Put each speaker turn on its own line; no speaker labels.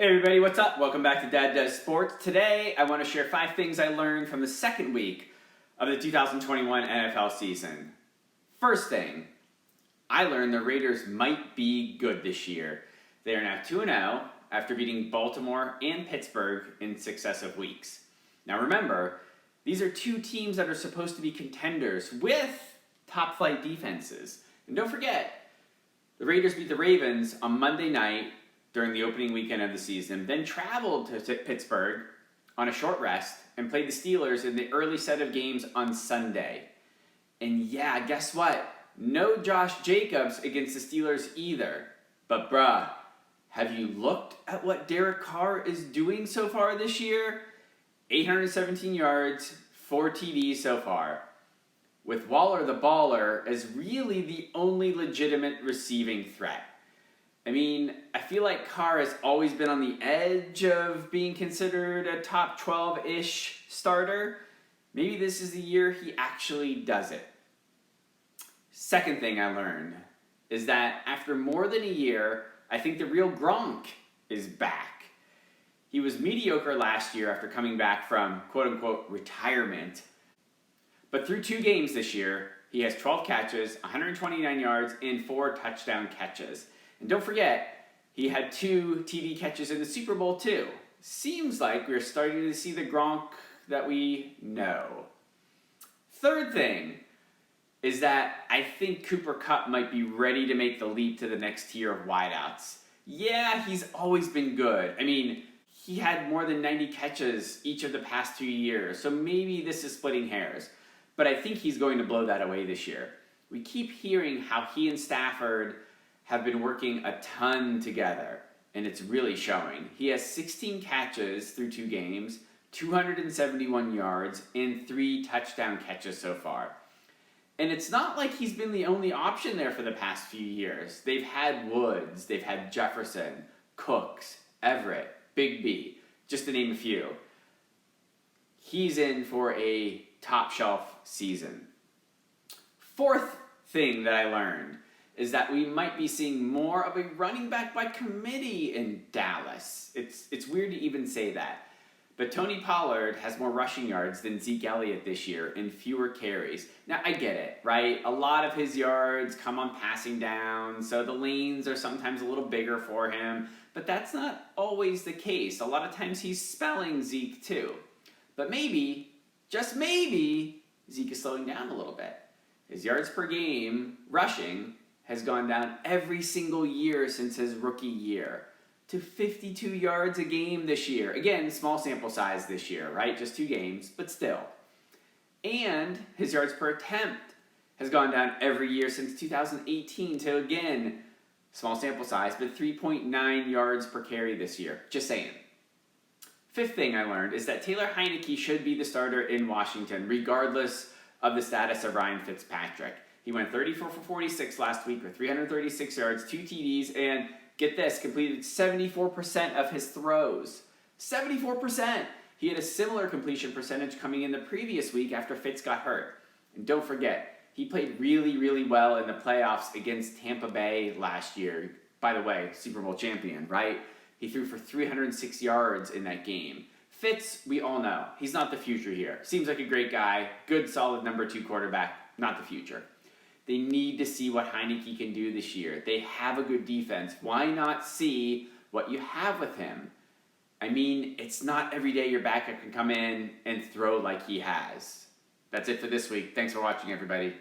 Hey everybody, what's up? Welcome back to Dad Does Sports. Today I want to share 5 things I learned from the second week of the 2021 NFL season. First thing, I learned the Raiders might be good this year. They are now 2-0 after beating Baltimore and Pittsburgh in successive weeks. Now remember, these are 2 teams that are supposed to be contenders with top flight defenses. And don't forget, the Raiders beat the Ravens on Monday night during the opening weekend of the season, then traveled to Pittsburgh on a short rest and played the Steelers in the early set of games on Sunday. And yeah, guess what? No Josh Jacobs against the Steelers either. But bruh, have you looked at what Derek Carr is doing so far this year? 817 yards, 4 TDs so far, with Waller the Baller as really the only legitimate receiving threat. I mean, I feel like Carr has always been on the edge of being considered a top 12-ish starter. Maybe this is the year he actually does it. Second thing I learned is that after more than a year, I think the real Gronk is back. He was mediocre last year after coming back from quote-unquote retirement. But through 2 games this year, he has 12 catches, 129 yards, and 4 touchdown catches. And don't forget, he had 2 TD catches in the Super Bowl too. Seems like we're starting to see the Gronk that we know. Third thing is that I think Cooper Kupp might be ready to make the leap to the next tier of wideouts. Yeah, he's always been good. I mean, he had more than 90 catches each of the past 2 years, so maybe this is splitting hairs. But I think he's going to blow that away this year. We keep hearing how he and Stafford have been working a ton together, and it's really showing. He has 16 catches through 2 games, 271 yards, and 3 touchdown catches so far. And it's not like he's been the only option there for the past few years. They've had Woods, they've had Jefferson, Cooks, Everett, Big B, just to name a few. He's in for a top shelf season. Fourth thing that I learned is that we might be seeing more of a running back by committee in Dallas. It's weird to even say that. But Tony Pollard has more rushing yards than Zeke Elliott this year and fewer carries. Now, I get it, right? A lot of his yards come on passing down, so the lanes are sometimes a little bigger for him. But that's not always the case. A lot of times he's spelling Zeke too. But maybe, just maybe, Zeke is slowing down a little bit. His yards per game, rushing, has gone down every single year since his rookie year to 52 yards a game this year. Again, small sample size this year, right? Just 2 games, but still. And his yards per attempt has gone down every year since 2018 to, again, small sample size, but 3.9 yards per carry this year. Just saying. Fifth thing I learned is that Taylor Heinicke should be the starter in Washington, regardless of the status of Ryan Fitzpatrick. He went 34 for 46 last week with 336 yards, 2 TDs, and get this, completed 74% of his throws. 74%! He had a similar completion percentage coming in the previous week after Fitz got hurt. And don't forget, he played really, really well in the playoffs against Tampa Bay last year. By the way, Super Bowl champion, right? He threw for 306 yards in that game. Fitz, we all know, he's not the future here. Seems like a great guy, good, solid number 2 quarterback, not the future. They need to see what Heinicke can do this year. They have a good defense. Why not see what you have with him? I mean, it's not every day your backup can come in and throw like he has. That's it for this week. Thanks for watching, everybody.